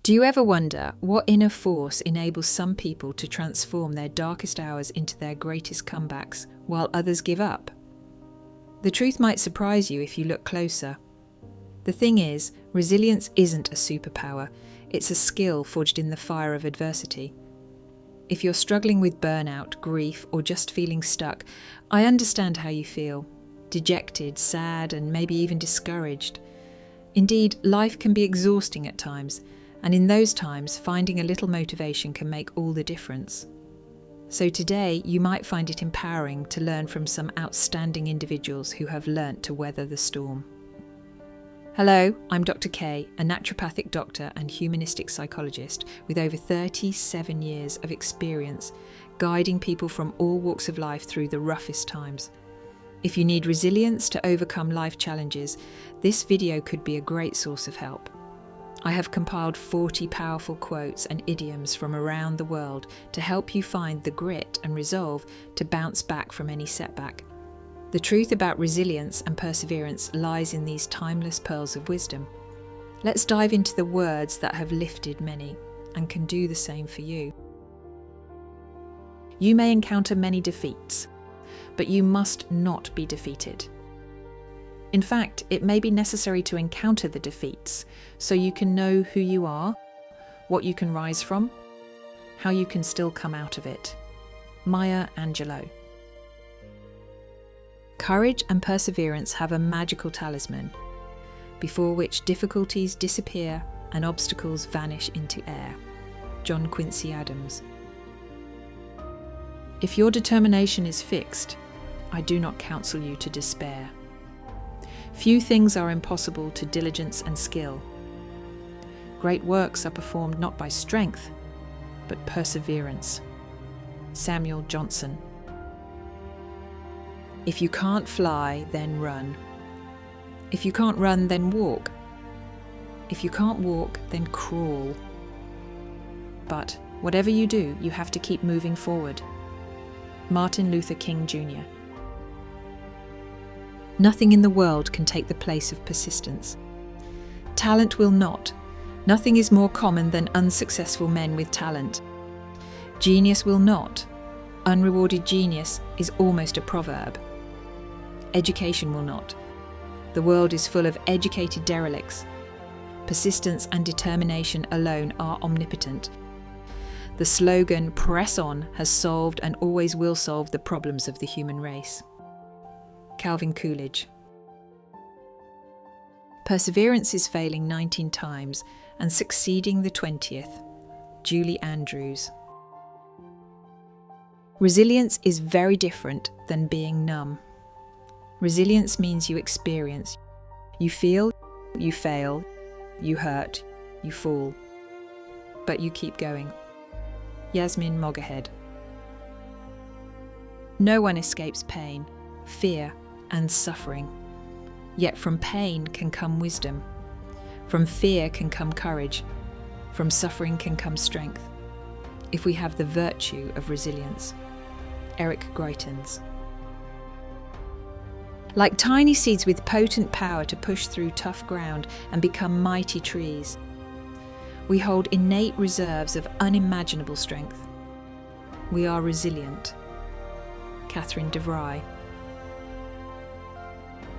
Do you ever wonder what inner force enables some people to transform their darkest hours into their greatest comebacks, while others give up? The truth might surprise you if you look closer. The thing is, resilience isn't a superpower, it's a skill forged in the fire of adversity. If you're struggling with burnout, grief, or just feeling stuck, I understand how you feel. Dejected, sad, and maybe even discouraged. Indeed, life can be exhausting at times, and in those times, finding a little motivation can make all the difference. So today, you might find it empowering to learn from some outstanding individuals who have learnt to weather the storm. Hello, I'm Dr. Kay, a naturopathic doctor and humanistic psychologist with over 37 years of experience guiding people from all walks of life through the roughest times. If you need resilience to overcome life challenges, this video could be a great source of help. I have compiled 40 powerful quotes and idioms from around the world to help you find the grit and resolve to bounce back from any setback. The truth about resilience and perseverance lies in these timeless pearls of wisdom. Let's dive into the words that have lifted many and can do the same for you. You may encounter many defeats, but you must not be defeated. In fact, it may be necessary to encounter the defeats so you can know who you are, what you can rise from, how you can still come out of it. Maya Angelou. Courage and perseverance have a magical talisman, before which difficulties disappear and obstacles vanish into air. John Quincy Adams. If your determination is fixed, I do not counsel you to despair. Few things are impossible to diligence and skill. Great works are performed not by strength, but perseverance. Samuel Johnson. If you can't fly, then run. If you can't run, then walk. If you can't walk, then crawl. But whatever you do, you have to keep moving forward. Martin Luther King Jr. Nothing in the world can take the place of persistence. Talent will not. Nothing is more common than unsuccessful men with talent. Genius will not. Unrewarded genius is almost a proverb. Education will not. The world is full of educated derelicts. Persistence and determination alone are omnipotent. The slogan, "Press on," has solved and always will solve the problems of the human race. Calvin Coolidge. Perseverance is failing 19 times and succeeding the 20th. Julie Andrews. Resilience is very different than being numb. Resilience means you experience. You feel, you fail, you hurt, you fall. But you keep going. Yasmin Moghahed. No one escapes pain, fear, and suffering. Yet from pain can come wisdom. From fear can come courage. From suffering can come strength. If we have the virtue of resilience. Eric Greitens. Like tiny seeds with potent power to push through tough ground and become mighty trees, we hold innate reserves of unimaginable strength. We are resilient. Catherine DeVry.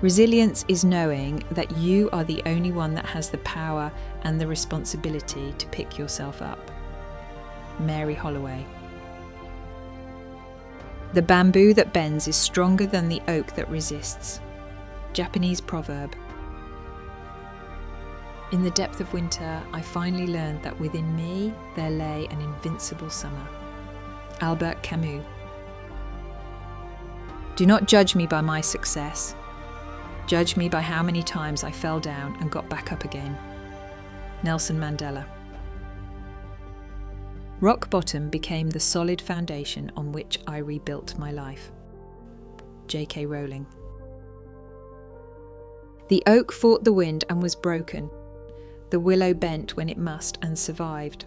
Resilience is knowing that you are the only one that has the power and the responsibility to pick yourself up. Mary Holloway. The bamboo that bends is stronger than the oak that resists. Japanese proverb. In the depth of winter, I finally learned that within me there lay an invincible summer. Albert Camus. Do not judge me by my success. Judge me by how many times I fell down and got back up again. Nelson Mandela. Rock bottom became the solid foundation on which I rebuilt my life. J.K. Rowling. The oak fought the wind and was broken. The willow bent when it must and survived.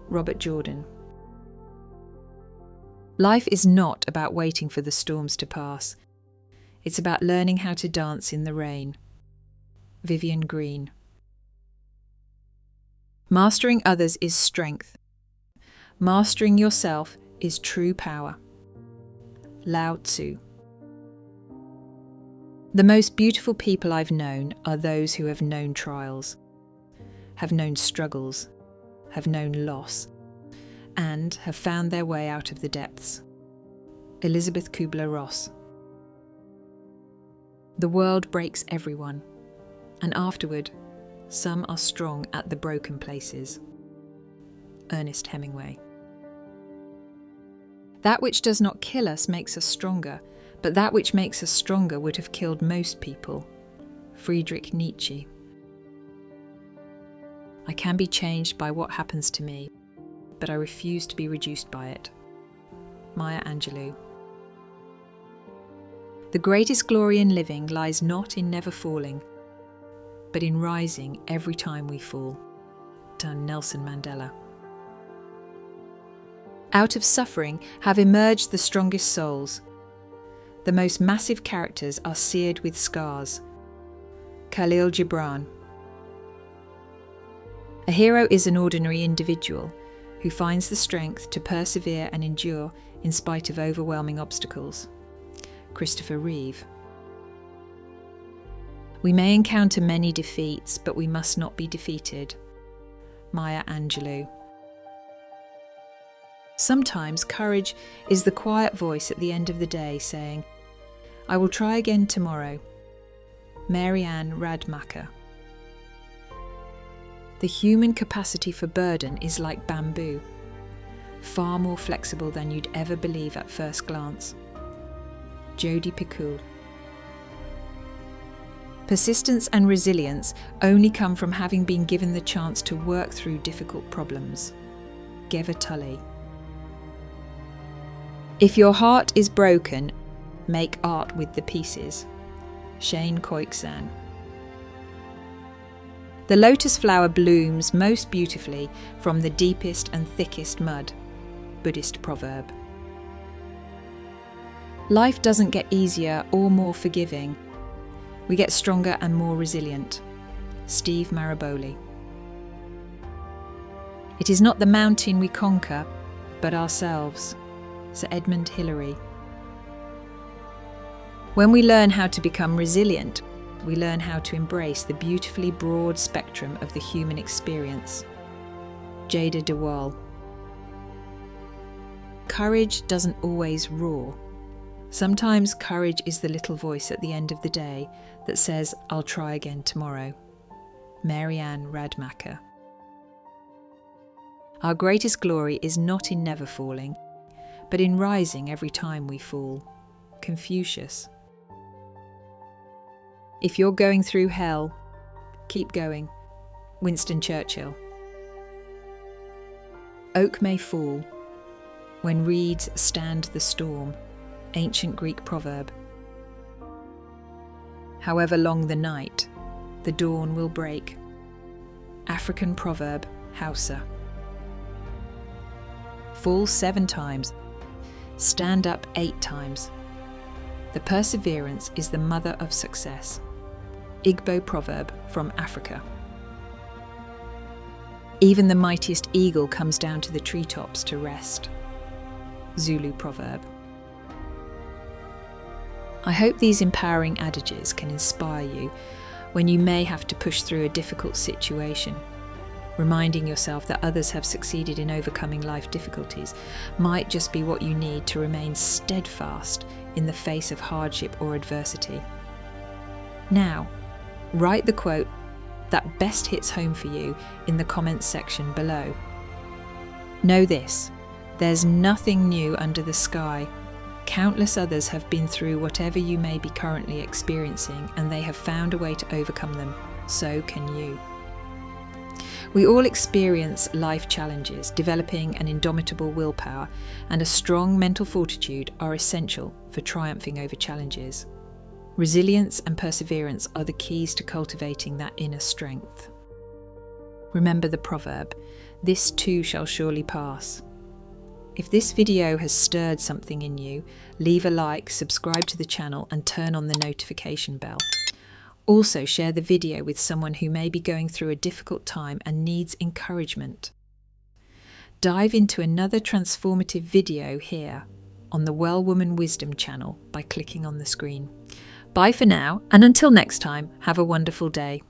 Robert Jordan. Life is not about waiting for the storms to pass. It's about learning how to dance in the rain. Vivian Green. Mastering others is strength. Mastering yourself is true power. Lao Tzu. The most beautiful people I've known are those who have known trials, have known struggles, have known loss, and have found their way out of the depths. Elizabeth Kubler-Ross. The world breaks everyone, and afterward, some are strong at the broken places. Ernest Hemingway. That which does not kill us makes us stronger, but that which makes us stronger would have killed most people. Friedrich Nietzsche. I can be changed by what happens to me, but I refuse to be reduced by it. Maya Angelou. The greatest glory in living lies not in never falling, but in rising every time we fall. Nelson Mandela. Out of suffering have emerged the strongest souls. The most massive characters are seared with scars. Khalil Gibran. A hero is an ordinary individual who finds the strength to persevere and endure in spite of overwhelming obstacles. Christopher Reeve. We may encounter many defeats, but we must not be defeated. Maya Angelou. Sometimes courage is the quiet voice at the end of the day saying, "I will try again tomorrow." Marianne Radmacher. The human capacity for burden is like bamboo, far more flexible than you'd ever believe at first glance. Jodi Picoult. Persistence and resilience only come from having been given the chance to work through difficult problems. Geva Tully. If your heart is broken, make art with the pieces. Shane Koiksan. The lotus flower blooms most beautifully from the deepest and thickest mud. Buddhist proverb. Life doesn't get easier or more forgiving. We get stronger and more resilient. Steve Maraboli. It is not the mountain we conquer, but ourselves. Sir Edmund Hillary. When we learn how to become resilient, we learn how to embrace the beautifully broad spectrum of the human experience. Jada DeWall. Courage doesn't always roar. Sometimes courage is the little voice at the end of the day that says, "I'll try again tomorrow." Marianne Radmacher. Our greatest glory is not in never falling, but in rising every time we fall. Confucius. If you're going through hell, keep going. Winston Churchill. Oak may fall when reeds stand the storm. Ancient Greek proverb. However long the night, the dawn will break. African proverb, Hausa. Fall 7 times. Stand up 8 times. The perseverance is the mother of success. Igbo proverb from Africa. Even the mightiest eagle comes down to the treetops to rest. Zulu proverb. I hope these empowering adages can inspire you when you may have to push through a difficult situation. Reminding yourself that others have succeeded in overcoming life difficulties might just be what you need to remain steadfast in the face of hardship or adversity. Now, write the quote that best hits home for you in the comments section below. Know this, there's nothing new under the sky. Countless others have been through whatever you may be currently experiencing, and they have found a way to overcome them. So can you. We all experience life challenges. Developing an indomitable willpower and a strong mental fortitude are essential for triumphing over challenges. Resilience and perseverance are the keys to cultivating that inner strength. Remember the proverb, "This too shall surely pass." If this video has stirred something in you, leave a like, subscribe to the channel and turn on the notification bell. Also, share the video with someone who may be going through a difficult time and needs encouragement. Dive into another transformative video here on the Well Woman Wisdom channel by clicking on the screen. Bye for now, and until next time, have a wonderful day.